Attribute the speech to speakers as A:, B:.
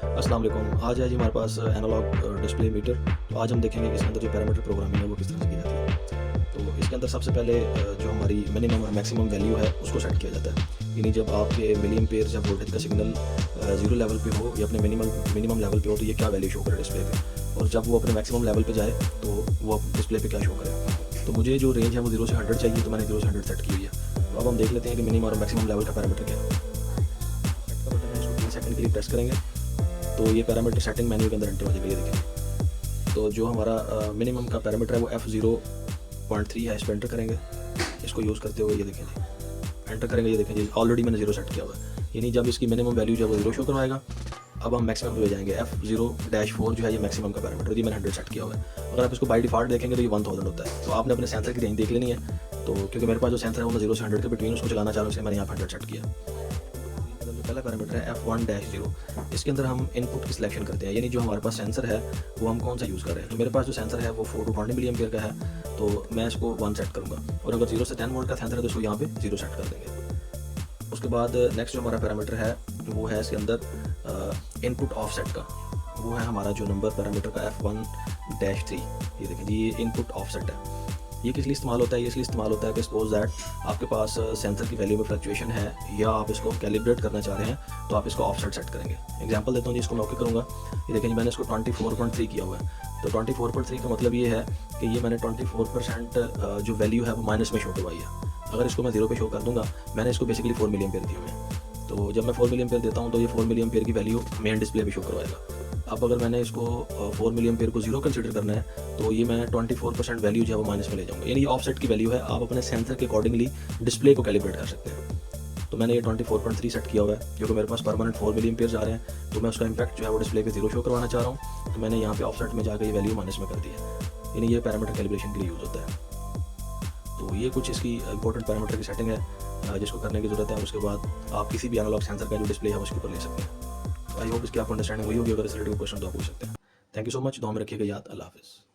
A: अस्सलाम वालेकुम। आज है जी हमारे पास एनालॉग डिस्प्ले मीटर। तो आज हम देखेंगे कि इसके अंदर जो पैरामीटर प्रोग्रामिंग है वो किस तरह से की जाती है। तो इसके अंदर सबसे पहले जो हमारी मिनिमम और मैक्सिमम वैल्यू है उसको सेट किया जाता है। यानी जब आपके मिली एम्पेयर या वोल्टेज का सिग्नल जीरो लेवल पे हो या अपने मिनिमम लेवल पे हो तो ये क्या वैल्यू शो करे डिस्प्ले पे, और जब वो अपने मैक्सिमम लेवल पे जाए तो वो डिस्प्ले पे क्या शो करे। तो मुझे जो रेंज है वो 0 से 100 चाहिए, तो मैंने 0 से 100 सेट की हुई है। तो अब हम देख लेते हैं कि मिनिमम और मैक्सिमम लेवल का पैरामीटर क्या है। सेट का बटन है, इसको 3 सेकंड के लिए प्रेस करेंगे तो ये पैरामीटर सेटिंग मेन्यू के अंदर एंटर हो जाएगा। ये देखें, तो जो हमारा मिनिमम का पैरामीटर है वो F0.3 है। इस पर एंटर करेंगे, इसको यूज़ करते हुए ये देखें जी एंटर करेंगे। ये देखें जी ऑलरेडी मैंने 0 सेट किया हुआ है, यानी जब इसकी मिनिमम वैल्यू जो है वो 0 शो करवाएगा। अब हम मैक्सिमम पे जाएंगे। F0-4 जो है ये मैक्सिमम का पैरामीटर, ये मैंने 100 सेट किया हुआ है। अगर आप इसको बाय डिफॉल्ट देखेंगे तो ये 1000 होता है। तो आपने अपने सेंसर की रेंज देख लेनी है। तो क्योंकि मेरे पास जो सेंसर है वो मैं 0 से 100 के बिटवीन उसको चलाना चाह रहा हूँ, इसलिए मैंने यहाँ 100 सेट किया। जो पहला पैरामीटर है F1-0, इसके अंदर हम इनपुट की सिलेक्शन करते हैं, यानी जो हमारे पास सेंसर है वो हम कौन सा यूज़ कर रहे हैं। तो मेरे पास जो सेंसर है वो 4 to 20 मिली एम्पियर का है, तो मैं इसको 1 सेट करूँगा। और अगर 0 से 10 वोल्ट का सेंसर है तो इसको यहाँ पे 0 सेट कर देंगे। उसके बाद नेक्स्ट जो हमारा पैरामीटर है वो है इसके अंदर इनपुट ऑफसेट का। वो है हमारा जो नंबर पैरामीटर का F1-3। ये देखें जी, ये इनपुट ऑफसेट है। ये किस लिए इस्तेमाल होता है? ये इसलिए इस्तेमाल होता है कि सपोज दैट आपके पास सेंसर की वैल्यू में फ्लक्चुएशन है या आप इसको कैलिब्रेट करना चाह रहे हैं, तो आप इसको ऑफसेट सेट करेंगे। एग्जांपल देता हूँ जी, इसको मैं ओके करूँगा। ये देखें जी, मैंने इसको 24.3 किया हुआ है। तो 24.3 का मतलब ये है कि ये मैंने 24% जो वैल्यू है वो माइनस में शो करवाई है। अगर इसको मैं 0 पे शो कर दूंगा, मैंने इसको बेसिकली 4 मिली एम्पेयर दिए हुए हैं। तो जब मैं 4 मिली एम्पेयर देता हूँ तो ये 4 मिली एम्पेयर की वैल्यू मेन डिस्प्ले पे शो करवाएगा। अब अगर मैंने इसको 4 मिली एम्पेयर को 0 कंसीडर करना है तो ये मैं 24% वैल्यू जो है वो माइनस में ले जाऊँगा। यानी ये ऑफसेट की वैल्यू है, आप अपने सेंसर के अकॉर्डिंगली डिस्प्ले को कैलिब्रेट कर सकते हैं। तो मैंने ये 24.3 सेट किया हुआ है, जो कि मेरे पास परमानेंट 4 मिली एम्पेयर आ रहे हैं। तो मैं उसका इम्पैक्ट जो है वो डिस्प्ले पे 0 शो करवाना चाह रहा हूँ, तो मैंने यहाँ पे ऑफसेट में जाकर ये वैल्यू माइनस में कर दी है। यानी ये पैरामीटर कैलिब्रेशन के लिए यूज़ होता है। तो ये कुछ इसकी इंपॉर्टेंट पैरामीटर की सेटिंग है जिसको करने की ज़रूरत है। उसके बाद आप किसी भी एनालॉग सेंसर का जो डिस्प्ले है उसके ऊपर ले सकते हैं। आई होप इसकी आपको अंडरस्टैंडिंग हुई होगी। अगर इस रिलेटेड क्वेश्चन तो आप पूछ सकते हैं। Thank you so much. दुआ में रखिएगा याद। अल्लाह हाफिज़।